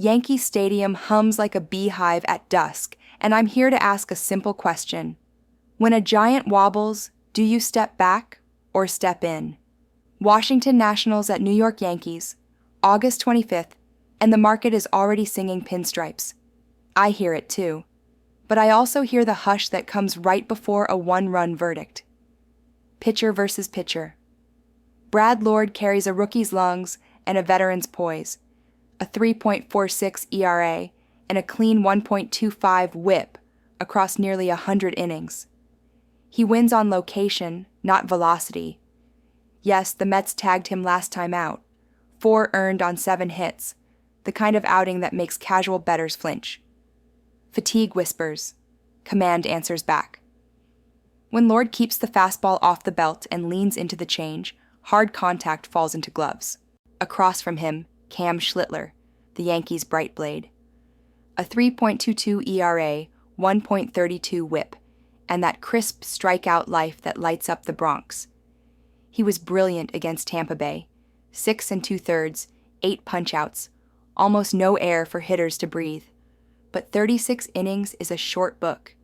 Yankee Stadium hums like a beehive at dusk, and I'm here to ask a simple question. When a giant wobbles, do you step back or step in? Washington Nationals at New York Yankees, August 25th, and the market is already singing pinstripes. I hear it too. But I also hear the hush that comes right before a one-run verdict. Pitcher versus pitcher. Brad Lord carries a rookie's lungs and a veteran's poise, a 3.46 ERA, and a clean 1.25 WHIP across nearly 100 innings. He wins on location, not velocity. Yes, the Mets tagged him last time out. 4 earned on 7 hits, the kind of outing that makes casual bettors flinch. Fatigue whispers. Command answers back. When Lord keeps the fastball off the belt and leans into the change, hard contact falls into gloves. Across from him, Cam Schlittler, the Yankees' bright blade. A 3.22 ERA, 1.32 WHIP, and that crisp strikeout life that lights up the Bronx. He was brilliant against Tampa Bay. 6 2/3, 8 punch-outs, almost no air for hitters to breathe. But 36 innings is a short book.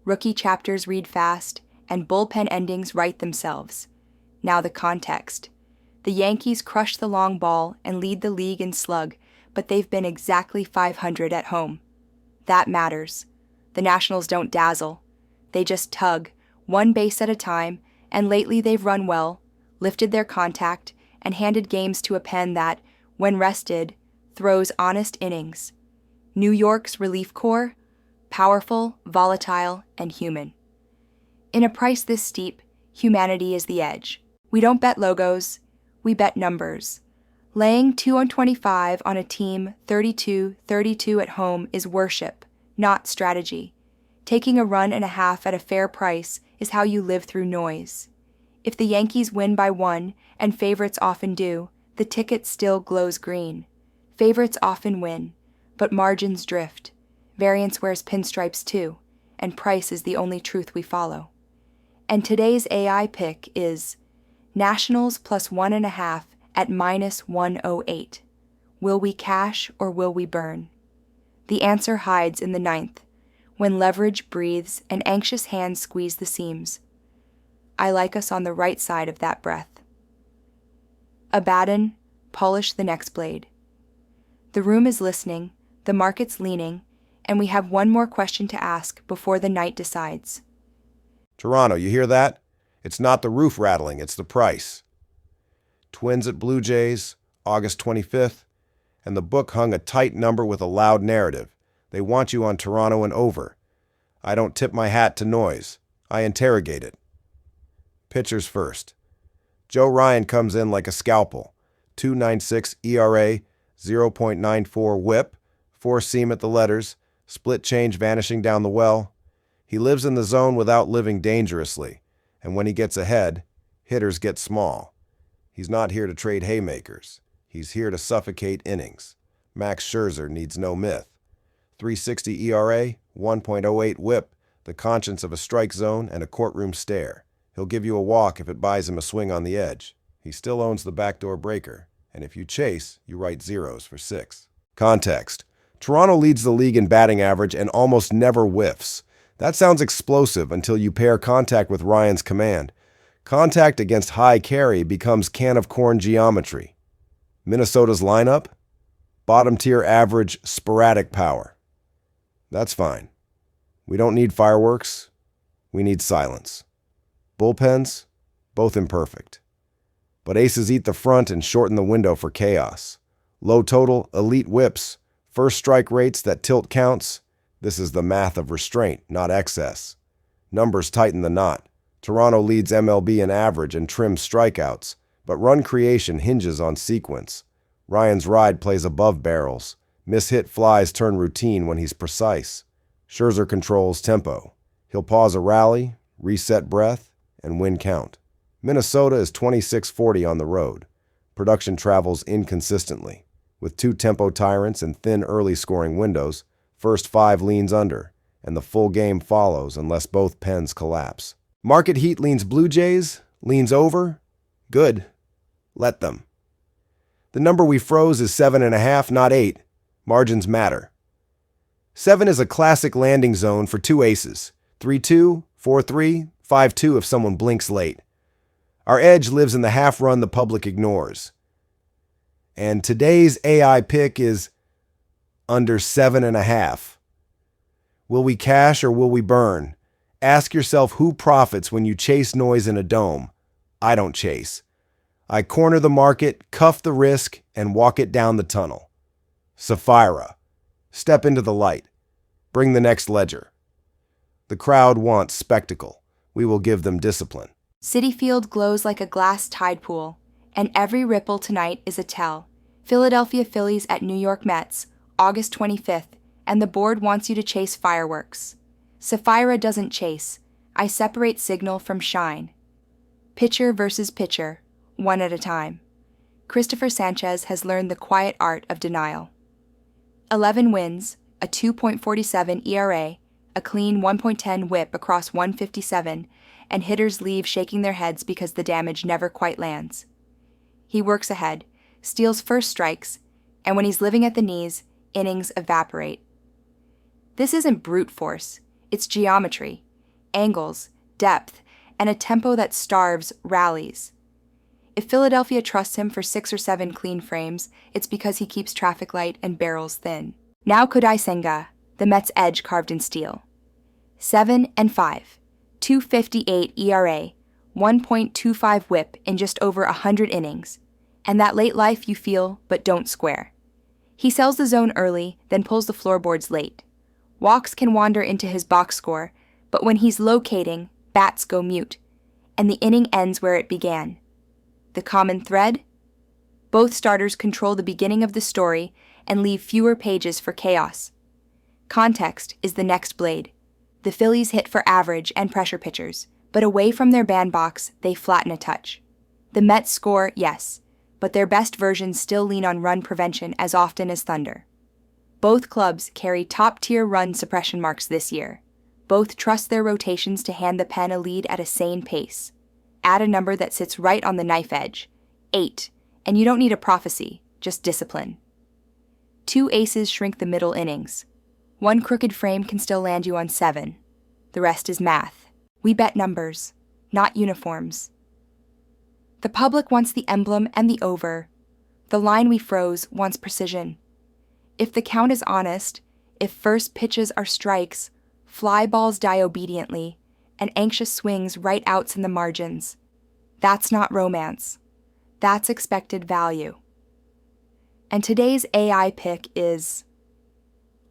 Rookie chapters read fast, and bullpen endings write themselves. Now the context. The Yankees crush the long ball and lead the league in slug, but they've been exactly .500 at home. That matters. The Nationals don't dazzle. They just tug, one base at a time, and lately they've run well, lifted their contact, and handed games to a pen that, when rested, throws honest innings. New York's relief corps, powerful, volatile, and human. In a price this steep, humanity is the edge. We don't bet logos, we bet numbers. Laying 2 on 25 on a team 32-32 at home is worship, not strategy. Taking a run and a half at a fair price is how you live through noise. If the Yankees win by 1, and favorites often do, the ticket still glows green. Favorites often win, but margins drift. Variance wears pinstripes too, and price is the only truth we follow. And today's AI pick is Nationals plus 1.5 at -108. Will we cash or will we burn? The answer hides in the 9th, when leverage breathes and anxious hands squeeze the seams. I like us on the right side of that breath. Abaddon, polish the next blade. The room is listening, the market's leaning, and we have one more question to ask before the night decides. Toronto, you hear that? It's not the roof rattling, it's the price. Twins at Blue Jays, August 25th, and the book hung a tight number with a loud narrative. They want you on Toronto and over. I don't tip my hat to noise. I interrogate it. Pitchers first. Joe Ryan comes in like a scalpel. 2.96 ERA, 0.94 WHIP, 4 seam at the letters, split change vanishing down the well. He lives in the zone without living dangerously, and when he gets ahead, hitters get small. He's not here to trade haymakers. He's here to suffocate innings. Max Scherzer needs no myth. 3.60 ERA, 1.08 WHIP, the conscience of a strike zone and a courtroom stare. He'll give you a walk if it buys him a swing on the edge. He still owns the backdoor breaker, and if you chase, you write zeros for 6. Context. Toronto leads the league in batting average and almost never whiffs. That sounds explosive until you pair contact with Ryan's command. Contact against high carry becomes can-of-corn geometry. Minnesota's lineup? Bottom-tier average sporadic power. That's fine. We don't need fireworks. We need silence. Bullpens? Both imperfect. But aces eat the front and shorten the window for chaos. Low total, elite whips, first strike rates that tilt counts. This is the math of restraint, not excess. Numbers tighten the knot. Toronto leads MLB in average and trims strikeouts, but run creation hinges on sequence. Ryan's ride plays above barrels. Mishit flies turn routine when he's precise. Scherzer controls tempo. He'll pause a rally, reset breath, and win count. Minnesota is 26-40 on the road. Production travels inconsistently. With 2 tempo tyrants and thin early scoring windows, first 5 leans under, and the full game follows unless both pens collapse. Market heat leans Blue Jays, leans over. Good. Let them. The number we froze is 7.5, not 8. Margins matter. 7 is a classic landing zone for two aces. 3-2, 4-3, 5-2 if someone blinks late. Our edge lives in the half run the public ignores. And today's AI pick is under 7.5. Will we cash or will we burn? Ask yourself who profits when you chase noise in a dome. I don't chase. I corner the market, cuff the risk, and walk it down the tunnel. Sapphira. Step into the light. Bring the next ledger. The crowd wants spectacle. We will give them discipline. Citi Field glows like a glass tide pool, and every ripple tonight is a tell. Philadelphia Phillies at New York Mets, August 25th, and the board wants you to chase fireworks. Sapphira doesn't chase. I separate signal from shine. Pitcher versus pitcher, one at a time. Christopher Sanchez has learned the quiet art of denial. 11 wins, a 2.47 ERA, a clean 1.10 whip across 157, and hitters leave shaking their heads because the damage never quite lands. He works ahead, steals first strikes, and when he's living at the knees, innings evaporate. This isn't brute force, it's geometry, angles, depth, and a tempo that starves rallies. If Philadelphia trusts him for 6 or 7 clean frames, it's because he keeps traffic light and barrels thin. Now Kodai Senga, the Mets' edge carved in steel. 7-5, 2.58 ERA, 1.25 whip in just over 100 innings, and that late life you feel but don't square. He sells the zone early, then pulls the floorboards late. Walks can wander into his box score, but when he's locating, bats go mute, and the inning ends where it began. The common thread? Both starters control the beginning of the story and leave fewer pages for chaos. Context is the next blade. The Phillies hit for average and pressure pitchers, but away from their bandbox, they flatten a touch. The Mets score, yes, but their best versions still lean on run prevention as often as thunder. Both clubs carry top-tier run suppression marks this year. Both trust their rotations to hand the pen a lead at a sane pace. Add a number that sits right on the knife edge, 8, and you don't need a prophecy, just discipline. 2 aces shrink the middle innings. 1 crooked frame can still land you on 7. The rest is math. We bet numbers, not uniforms. The public wants the emblem and the over. The line we froze wants precision. If the count is honest, if first pitches are strikes, fly balls die obediently, and anxious swings write outs in the margins. That's not romance. That's expected value. And today's AI pick is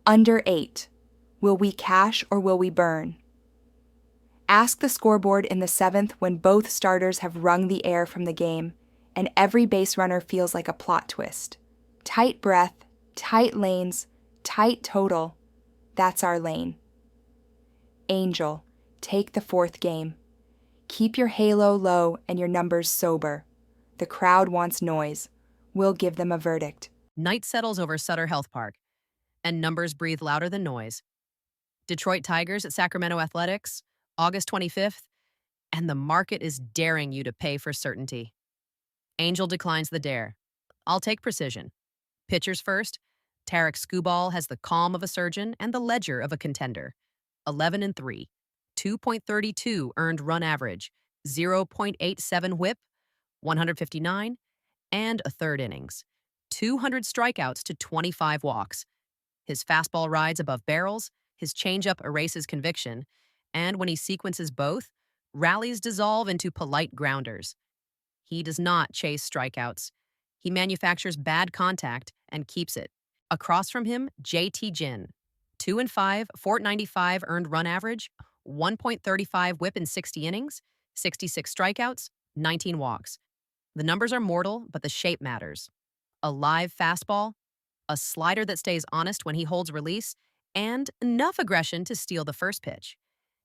under 8. Will we cash or will we burn? Ask the scoreboard in the 7th when both starters have wrung the air from the game, and every base runner feels like a plot twist. Tight breath, tight lanes, tight total. That's our lane. Angel, take the 4th game. Keep your halo low and your numbers sober. The crowd wants noise. We'll give them a verdict. Night settles over Sutter Health Park, and numbers breathe louder than noise. Detroit Tigers at Sacramento Athletics, August 25th, and the market is daring you to pay for certainty. Angel declines the dare. I'll take precision. Pitchers first. Tarek Skubal has the calm of a surgeon and the ledger of a contender. 11-3, 2.32 earned run average, 0.87 whip, 159, and a third innings. 200 strikeouts to 25 walks. His fastball rides above barrels, his changeup erases conviction, and when he sequences both, rallies dissolve into polite grounders. He does not chase strikeouts. He manufactures bad contact and keeps it. Across from him, JT Ginn. 2-5, 495 earned run average, 1.35 whip in 60 innings, 66 strikeouts, 19 walks. The numbers are mortal, but the shape matters. A live fastball, a slider that stays honest when he holds release, and enough aggression to steal the first pitch.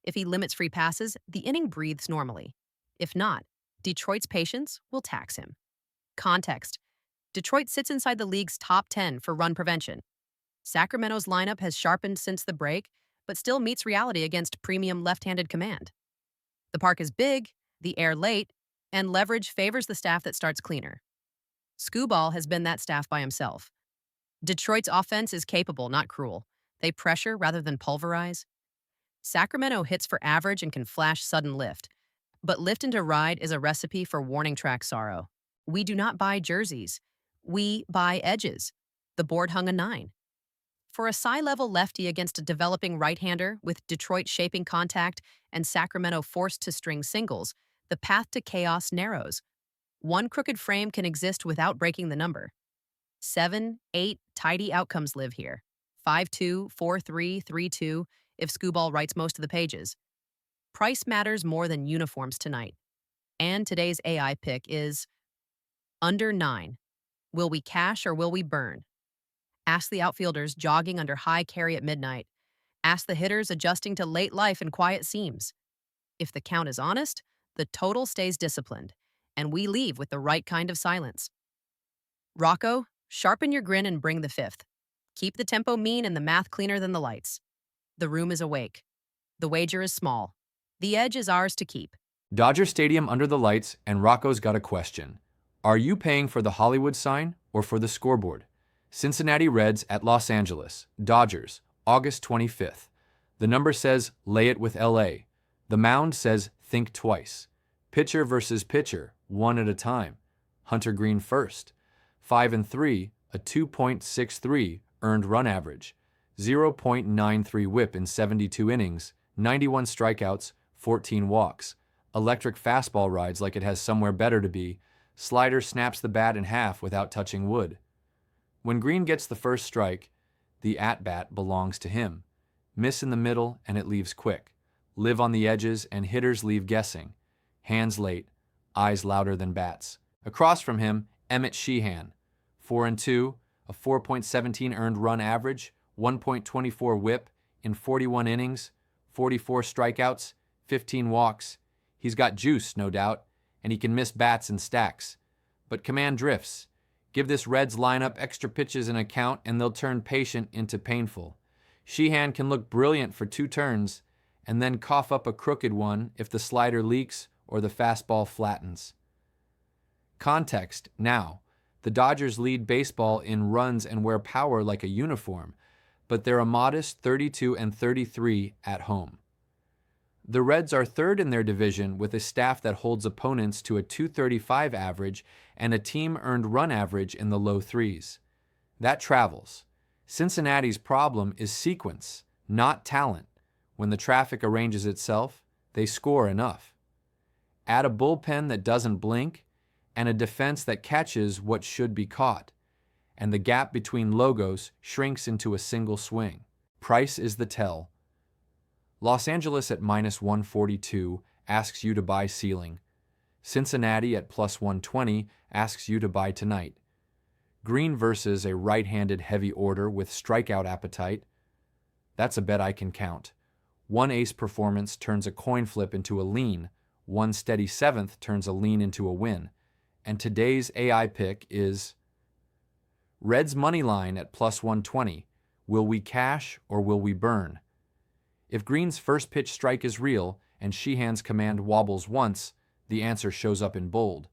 If he limits free passes, the inning breathes normally. If not, Detroit's patience will tax him. Context. Detroit sits inside the league's top 10 for run prevention. Sacramento's lineup has sharpened since the break, but still meets reality against premium left-handed command. The park is big, the air late, and leverage favors the staff that starts cleaner. Skubal has been that staff by himself. Detroit's offense is capable, not cruel. They pressure rather than pulverize. Sacramento hits for average and can flash sudden lift. But lift into ride is a recipe for warning track sorrow. We do not buy jerseys. We buy edges. The board hung a 9. For a level lefty against a developing right-hander with Detroit shaping contact and Sacramento forced to string singles, the path to chaos narrows. One crooked frame can exist without breaking the number. 7, 8 tidy outcomes live here. 5-2, 4-3, 3-2 if Scooball writes most of the pages. Price matters more than uniforms tonight. And today's AI pick is under 9. Will we cash or will we burn? Ask the outfielders jogging under high carry at midnight. Ask the hitters adjusting to late life and quiet seams. If the count is honest, the total stays disciplined, and we leave with the right kind of silence. Rocco, sharpen your grin and bring the 5th. Keep the tempo mean and the math cleaner than the lights. The room is awake. The wager is small. The edge is ours to keep. Dodger Stadium under the lights, and Rocco's got a question. Are you paying for the Hollywood sign or for the scoreboard? Cincinnati Reds at Los Angeles. Dodgers, August 25th. The number says, lay it with LA. The mound says, think twice. Pitcher versus pitcher, one at a time. Hunter Green first. 5-3, a 2.63 earned run average. 0.93 whip in 72 innings, 91 strikeouts, 14 walks. Electric fastball rides like it has somewhere better to be. Slider snaps the bat in half without touching wood. When Green gets the first strike, the at-bat belongs to him. Miss in the middle and it leaves quick. Live on the edges and hitters leave guessing. Hands late, eyes louder than bats. Across from him, Emmett Sheehan. 4-2, a 4.17 earned run average, 1.24 whip in 41 innings, 44 strikeouts, 15 walks. He's got juice, no doubt, and he can miss bats and stacks. But command drifts. Give this Reds lineup extra pitches in account and they'll turn patient into painful. Sheehan can look brilliant for 2 turns and then cough up a crooked one if the slider leaks or the fastball flattens. Context, now. The Dodgers lead baseball in runs and wear power like a uniform, but they're a modest 32-33 at home. The Reds are 3rd in their division with a staff that holds opponents to a 235 average and a team-earned run average in the low 3s. That travels. Cincinnati's problem is sequence, not talent. When the traffic arranges itself, they score enough. Add a bullpen that doesn't blink and a defense that catches what should be caught, and the gap between logos shrinks into a single swing. Price is the tell. Los Angeles at -142 asks you to buy ceiling. Cincinnati at +120 asks you to buy tonight. Green versus a right-handed heavy order with strikeout appetite. That's a bet I can count. One ace performance turns a coin flip into a lean. One steady 7th turns a lean into a win. And today's AI pick is Reds money line at +120. Will we cash or will we burn? If Green's first pitch strike is real and Sheehan's command wobbles once, the answer shows up in bold.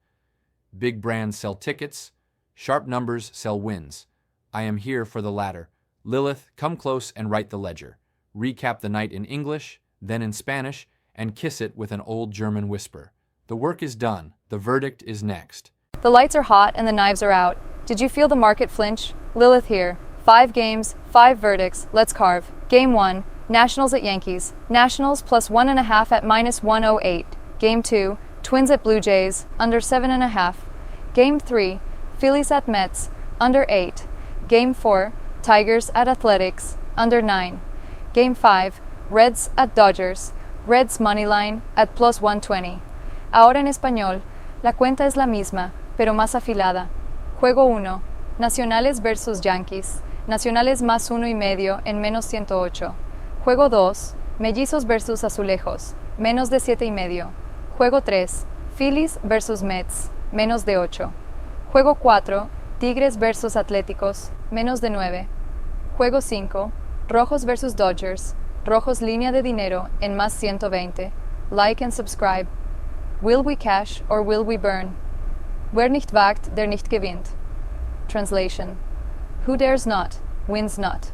Big brands sell tickets, sharp numbers sell wins. I am here for the latter. Lilith, come close and write the ledger. Recap the night in English, then in Spanish, and kiss it with an old German whisper. The work is done. The verdict is next. The lights are hot and the knives are out. Did you feel the market flinch? Lilith here. 5 games, 5 verdicts. Let's carve. Game 1, Nationals at Yankees. Nationals +1.5 at -108. Game 2, Twins at Blue Jays, under 7.5. Game 3, Phillies at Mets, under 8. Game 4, Tigers at Athletics, under 9. Game 5, Reds at Dodgers. Reds moneyline at +120. Ahora en español, la cuenta es la misma, pero más afilada. Juego 1, Nacionales versus Yankees. Nacionales +1.5 en -108. Juego 2, Mellizos versus Azulejos, menos de 7.5. Juego 3, Phillies versus Mets, menos de 8. Juego 4, Tigres versus Atléticos, menos de 9. Juego 5, Rojos versus Dodgers, Rojos línea de dinero en +120. Like and subscribe. Will we cash or will we burn? Wer nicht wagt, der nicht gewinnt. Translation. Who dares not, wins not.